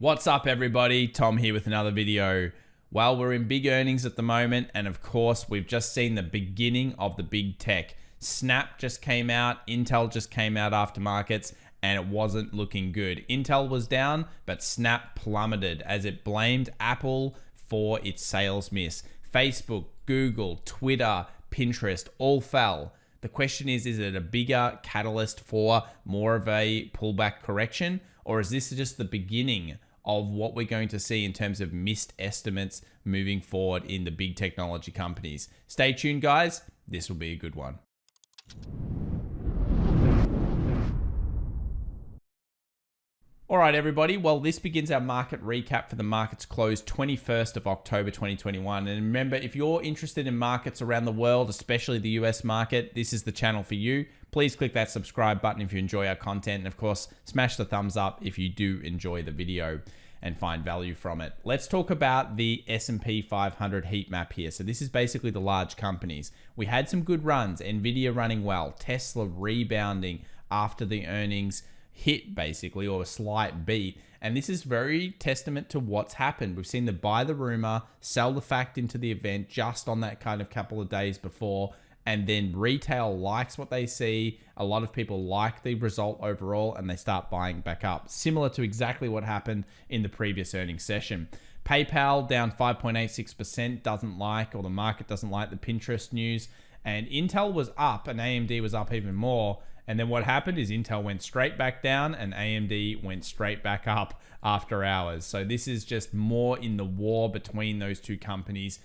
What's up, everybody? Tom here with another video. Well, we're in big earnings at the moment, and of course, we've just seen the beginning of the big tech. Snap just came out, Intel just came out after markets, and it wasn't looking good. Intel was down, but Snap plummeted as it blamed Apple for its sales miss. Facebook, Google, Twitter, Pinterest all fell. The question is it a bigger catalyst for more of a pullback correction, or is this just the beginning of what we're going to see in terms of missed estimates moving forward in the big technology companies? Stay tuned, guys. This will be a good one. All right, everybody. Well, this begins our market recap for the markets closed 21st of October 2021. And remember, if you're interested in markets around the world, especially the US market, this is the channel for you. Please click that subscribe button if you enjoy our content. And of course, smash the thumbs up if you do enjoy the video and find value from it. Let's talk about the S&P 500 heat map here. So this is basically the large companies. We had some good runs, Nvidia running well, Tesla rebounding after the earnings hit basically, or a slight beat. And this is very testament to what's happened. We've seen the buy the rumor, sell the fact into the event just on that kind of couple of days before. And then retail likes what they see. A lot of people like the result overall and they start buying back up. Similar to exactly what happened in the previous earnings session. PayPal down 5.86%, doesn't like, or the market doesn't like the Pinterest news. And Intel was up and AMD was up even more. And then what happened is Intel went straight back down and AMD went straight back up after hours. So this is just more in the war between those two companies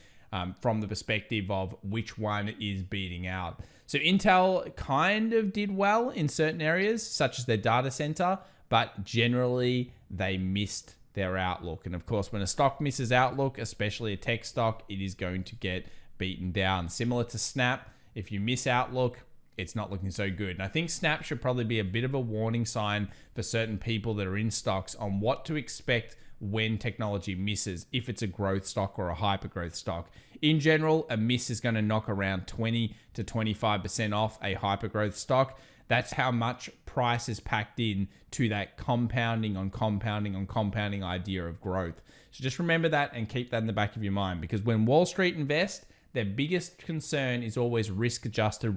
from the perspective of which one is beating out. So Intel kind of did well in certain areas, such as their data center, but generally they missed their outlook. And of course, when a stock misses outlook, especially a tech stock, it is going to get beaten down. Similar to Snap, if you miss outlook, it's not looking so good. And I think Snap should probably be a bit of a warning sign for certain people that are in stocks on what to expect when technology misses, if it's a growth stock or a hyper growth stock. In general, a miss is going to knock around 20 to 25% off a hyper growth stock. That's how much price is packed in to that compounding on compounding on compounding idea of growth. So just remember that and keep that in the back of your mind, because when Wall Street invest, their biggest concern is always risk-adjusted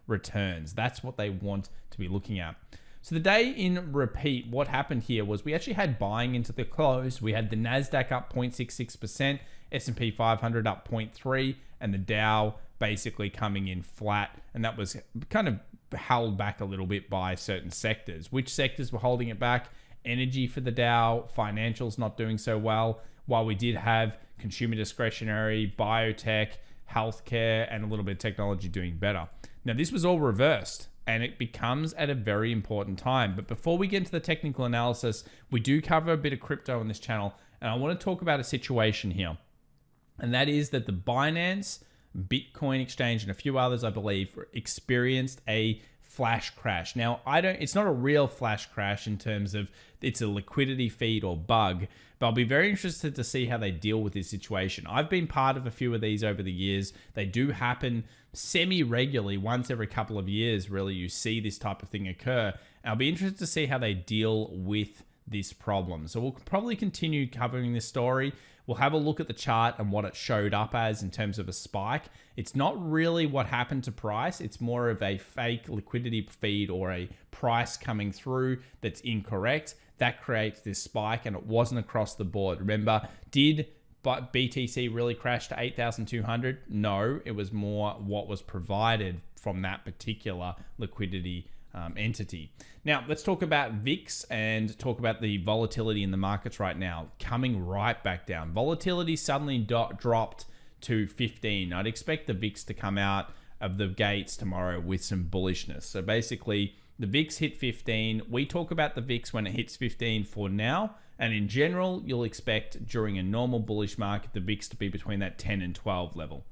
returns. That's what they want to be looking at. So the day in repeat, what happened here was we actually had buying into the close. We had the NASDAQ up 0.66%, S&P 500 up 0.3%, and the Dow basically coming in flat. And that was kind of held back a little bit by certain sectors. Which sectors were holding it back? Energy for the Dow, financials not doing so well, while we did have consumer discretionary, biotech, healthcare, and a little bit of technology doing better. Now, this was all reversed, and it becomes at a very important time. But before we get into the technical analysis, we do cover a bit of crypto on this channel, and I want to talk about a situation here. And that is that the Binance, Bitcoin exchange, and a few others, I believe, experienced a flash crash. Now, it's not a real flash crash in terms of it's a liquidity feed or bug, but I'll be very interested to see how they deal with this situation. I've been part of a few of these over the years. They do happen semi-regularly, once every couple of years, really, you see this type of thing occur. And I'll be interested to see how they deal with this problem. So we'll probably continue covering this story. We'll have a look at the chart and what it showed up as in terms of a spike. It's not really what happened to price. It's more of a fake liquidity feed or a price coming through that's incorrect. That creates this spike, and it wasn't across the board. Remember, did BTC really crash to 8,200? No, it was more what was provided from that particular liquidity entity. Now, let's talk about VIX and talk about the volatility in the markets right now, coming right back down. Volatility suddenly dropped to 15. I'd expect the VIX to come out of the gates tomorrow with some bullishness. So basically, the VIX hit 15. We talk about the VIX when it hits 15 for now. And in general, you'll expect during a normal bullish market, the VIX to be between that 10 and 12 level.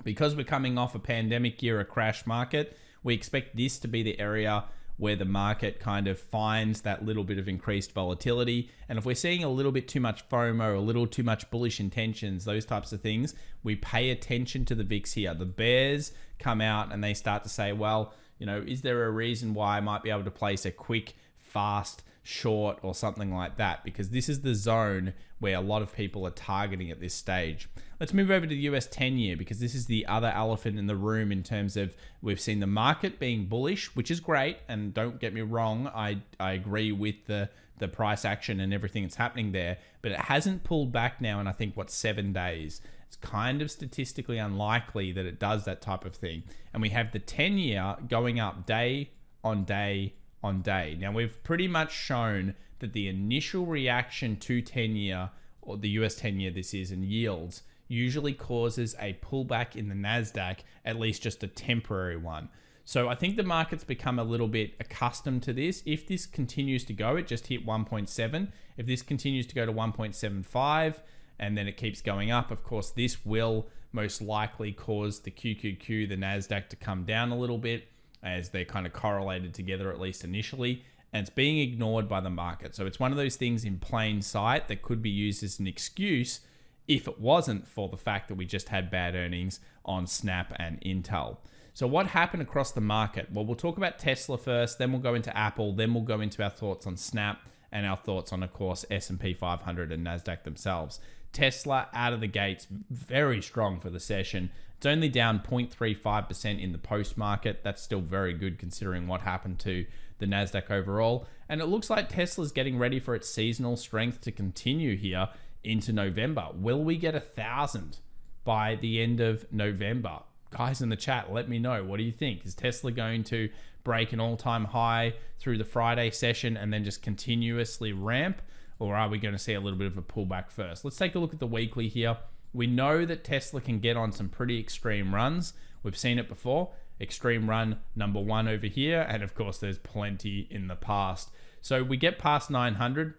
Because we're coming off a pandemic year, a crash market, we expect this to be the area where the market kind of finds that little bit of increased volatility. And if we're seeing a little bit too much FOMO, a little too much bullish intentions, those types of things, we pay attention to the VIX here. The bears come out and they start to say, well, you know, is there a reason why I might be able to place a quick, fast short or something like that, because this is the zone where a lot of people are targeting at this stage. Let's move over to the US 10-year, because this is the other elephant in the room in terms of we've seen the market being bullish, which is great. And don't get me wrong, I agree with the price action and everything that's happening there, but it hasn't pulled back now in, I think, 7 days. It's kind of statistically unlikely that it does that type of thing. And we have the 10-year going up day on day on day. Now, we've pretty much shown that the initial reaction to 10-year, or the US 10-year this is, and yields usually causes a pullback in the NASDAQ, at least just a temporary one. So I think the market's become a little bit accustomed to this. If this continues to go, it just hit 1.7. If this continues to go to 1.75 and then it keeps going up, of course, this will most likely cause the QQQ, the NASDAQ, to come down a little bit, as they're kind of correlated together, at least initially, and it's being ignored by the market. So it's one of those things in plain sight that could be used as an excuse if it wasn't for the fact that we just had bad earnings on Snap and Intel. So what happened across the market? Well, we'll talk about Tesla first, then we'll go into Apple, then we'll go into our thoughts on Snap and our thoughts on, of course, S&P 500 and NASDAQ themselves. Tesla out of the gates, very strong for the session. It's only down 0.35% in the post-market. That's still very good considering what happened to the NASDAQ overall. And it looks like Tesla's getting ready for its seasonal strength to continue here into November. Will we get 1,000 by the end of November? Guys in the chat, let me know. What do you think? Is Tesla going to break an all-time high through the Friday session and then just continuously ramp? Or are we going to see a little bit of a pullback first? Let's take a look at the weekly here. We know that Tesla can get on some pretty extreme runs. We've seen it before. Extreme run number 1 over here. And of course, there's plenty in the past. So we get past 900.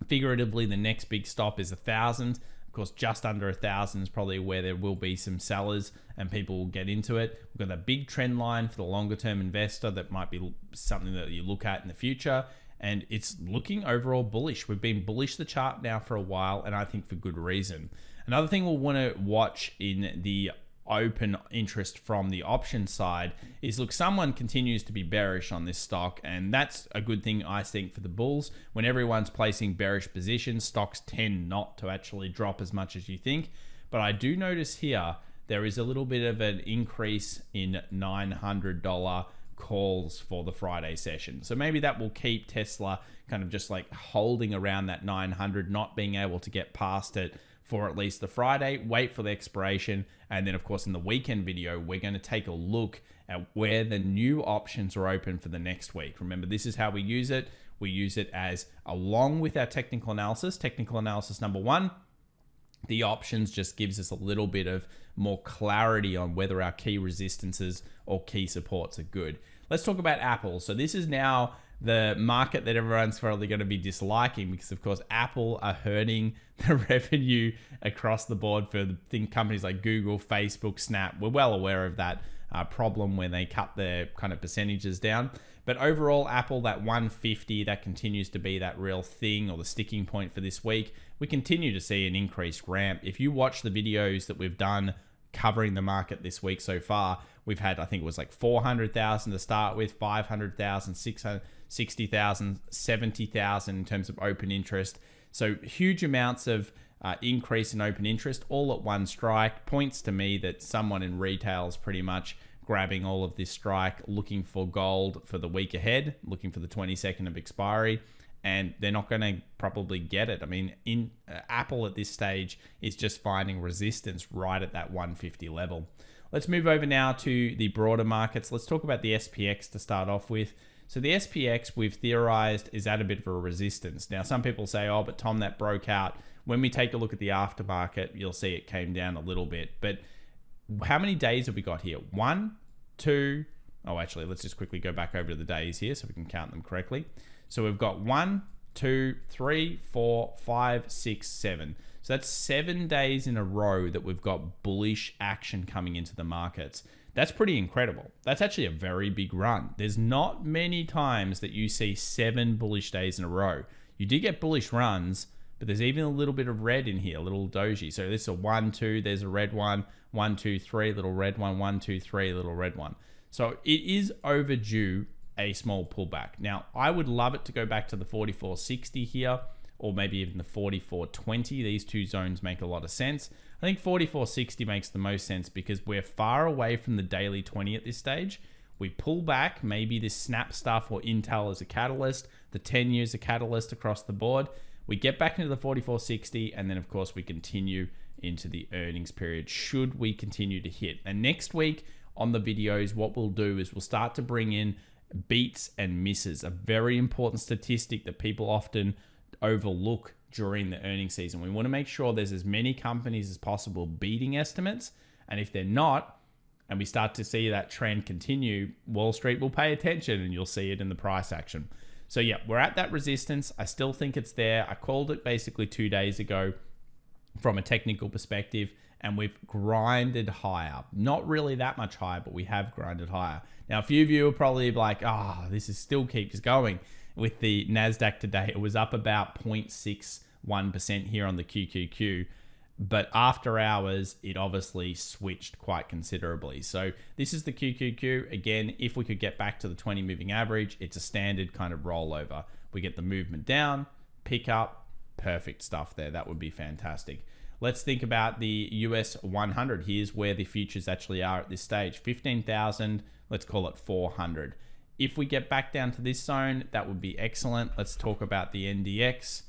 Figuratively, the next big stop is 1,000. Of course, just under 1,000 is probably where there will be some sellers and people will get into it. We've got a big trend line for the longer term investor that might be something that you look at in the future. And it's looking overall bullish. We've been bullish the chart now for a while, and I think for good reason. Another thing we'll want to watch in the open interest from the option side is, look, someone continues to be bearish on this stock, and that's a good thing, I think, for the bulls. When everyone's placing bearish positions, stocks tend not to actually drop as much as you think. But I do notice here there is a little bit of an increase in $900 calls for the Friday session. So maybe that will keep Tesla kind of just like holding around that 900, not being able to get past it for at least the Friday, wait for the expiration. And then of course in the weekend video, we're going to take a look at where the new options are open for the next week. Remember, this is how we use it. We use it as along with our technical analysis. Technical analysis number 1, the options just gives us a little bit of more clarity on whether our key resistances or key supports are good. Let's talk about Apple. So this is now the market that everyone's probably going to be disliking, because of course Apple are hurting the revenue across the board for the companies like Google, Facebook, Snap. We're well aware of that problem when they cut their kind of percentages down. But overall, Apple, that 150, that continues to be that real thing, or the sticking point for this week. We continue to see an increased ramp. If you watch the videos that we've done covering the market this week so far, we've had, I think it was like 400,000 to start with, 500,000, 660,000, 70,000 in terms of open interest. So huge amounts of increase in open interest all at one strike. Points to me that someone in retail is pretty much grabbing all of this strike, looking for gold for the week ahead, looking for the 22nd of expiry, and they're not going to probably get it. I mean, in Apple at this stage is just finding resistance right at that 150 level. Let's move over now to the broader markets. Let's talk about the SPX to start off with. So the SPX, we've theorized, is at a bit of a resistance. Now, some people say, oh, but Tom, that broke out. When we take a look at the aftermarket, you'll see it came down a little bit. But how many days have we got here? 1, 2. Oh, actually, let's just quickly go back over to the days here so we can count them correctly. So we've got 1, 2, 3, 4, 5, 6, 7. So that's 7 days in a row that we've got bullish action coming into the markets. That's pretty incredible. That's actually a very big run. There's not many times that you see 7 bullish days in a row. You do get bullish runs, but there's even a little bit of red in here, a little doji. So this is a 1, 2, there's a red one, 1, 2, 3, little red one, 1, 2, 3, little red one. So it is overdue a small pullback. Now, I would love it to go back to the 44.60 here, or maybe even the 44.20. These two zones make a lot of sense. I think 44.60 makes the most sense because we're far away from the daily 20 at this stage. We pull back, maybe this Snap stuff or Intel as a catalyst, the 10 years a catalyst across the board. We get back into the 44.60, and then of course we continue into the earnings period should we continue to hit. And next week on the videos, what we'll do is we'll start to bring in beats and misses, a very important statistic that people often overlook during the earnings season. We want to make sure there's as many companies as possible beating estimates, and if they're not, and we start to see that trend continue, Wall Street will pay attention and you'll see it in the price action. So yeah, we're at that resistance. I still think it's there. I called it basically 2 days ago from a technical perspective, and we've grinded higher. Not really that much higher, but we have grinded higher. Now, a few of you are probably like, this is still keeps going. With the NASDAQ today, it was up about 0.61% here on the QQQ. But after hours, it obviously switched quite considerably. So this is the QQQ. Again, if we could get back to the 20 moving average, it's a standard kind of rollover. We get the movement down, pick up, perfect stuff there. That would be fantastic. Let's think about the US 100. Here's where the futures actually are at this stage. 15,000, let's call it 400. If we get back down to this zone, that would be excellent. Let's talk about the NDX.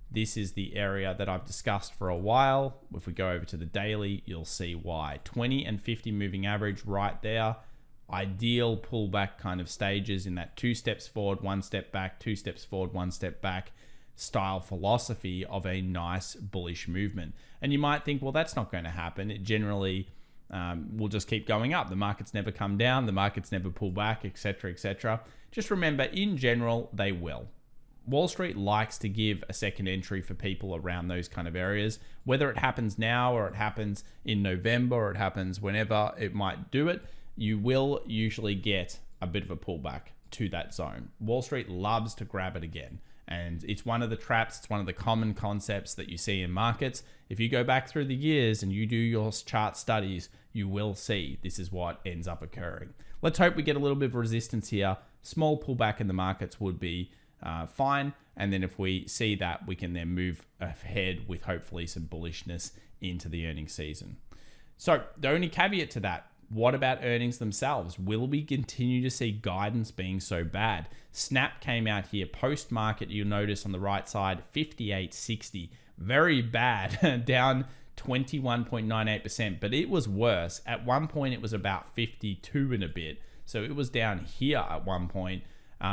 This is the area that I've discussed for a while. If we go over to the daily, you'll see why. 20 and 50 moving average right there. Ideal pullback kind of stages in that 2 steps forward, 1 step back, 2 steps forward, 1 step back style philosophy of a nice bullish movement. And you might think, well, that's not going to happen. It generally will just keep going up. The markets never come down. The markets never pull back, etc., etc. Just remember, in general, they will. Wall Street likes to give a second entry for people around those kind of areas, whether it happens now or it happens in November or it happens whenever it might do it, you will usually get a bit of a pullback to that zone. Wall Street loves to grab it again. And it's one of the traps, it's one of the common concepts that you see in markets. If you go back through the years and you do your chart studies, you will see this is what ends up occurring. Let's hope we get a little bit of resistance here. Small pullback in the markets would be fine, and then if we see that, we can then move ahead with hopefully some bullishness into the earnings season. So the only caveat to that, what about earnings themselves? Will we continue to see guidance being so bad? Snap came out here post-market, you'll notice on the right side, 58.60, very bad, down 21.98%, but it was worse. At one point, it was about 52 and a bit, so it was down here at one point.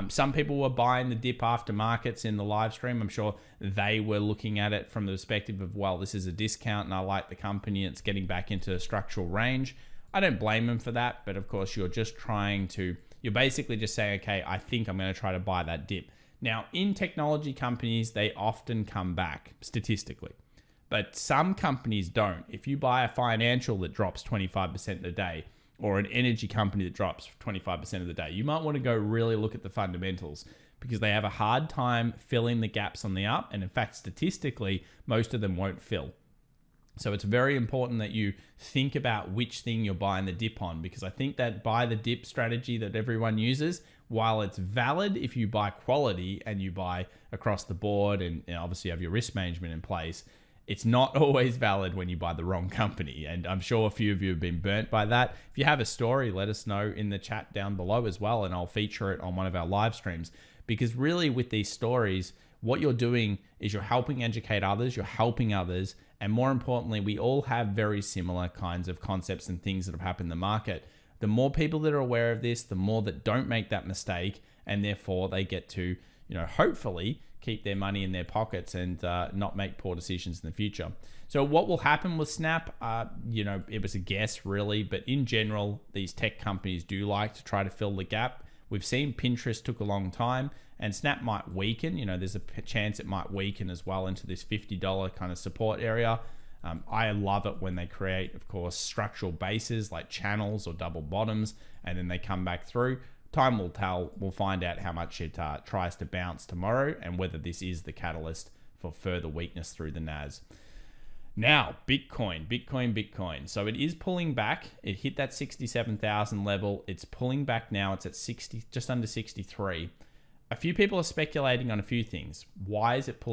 Some people were buying the dip after markets in the live stream. I'm sure they were looking at it from the perspective of, well, this is a discount and I like the company. It's getting back into a structural range. I don't blame them for that. But of course, you're basically just saying, okay, I think I'm going to try to buy that dip. Now, in technology companies, they often come back statistically, but some companies don't. If you buy a financial that drops 25% a day, or an energy company that drops 25% of the day, you might want to go really look at the fundamentals because they have a hard time filling the gaps on the up. And in fact, statistically, most of them won't fill. So it's very important that you think about which thing you're buying the dip on, because I think that buy the dip strategy that everyone uses, while it's valid if you buy quality and you buy across the board and obviously have your risk management in place, it's not always valid when you buy the wrong company. And I'm sure a few of you have been burnt by that. If you have a story, let us know in the chat down below as well, and I'll feature it on one of our live streams. Because really with these stories, what you're doing is you're helping educate others, you're helping others, and more importantly, we all have very similar kinds of concepts and things that have happened in the market. The more people that are aware of this, the more that don't make that mistake, and therefore they get to, hopefully keep their money in their pockets and not make poor decisions in the future. So what will happen with Snap? It was a guess really, but in general, these tech companies do like to try to fill the gap. We've seen Pinterest took a long time, and Snap might weaken. There's a chance it might weaken as well into this $50 kind of support area. I love it when they create, of course, structural bases like channels or double bottoms, and then they come back through. Time will tell. We'll find out how much it tries to bounce tomorrow and whether this is the catalyst for further weakness through the NAS. Now, Bitcoin. So it is pulling back. It hit that 67,000 level. It's pulling back now. It's at 60, just under 63. A few people are speculating on a few things. Why is it pulling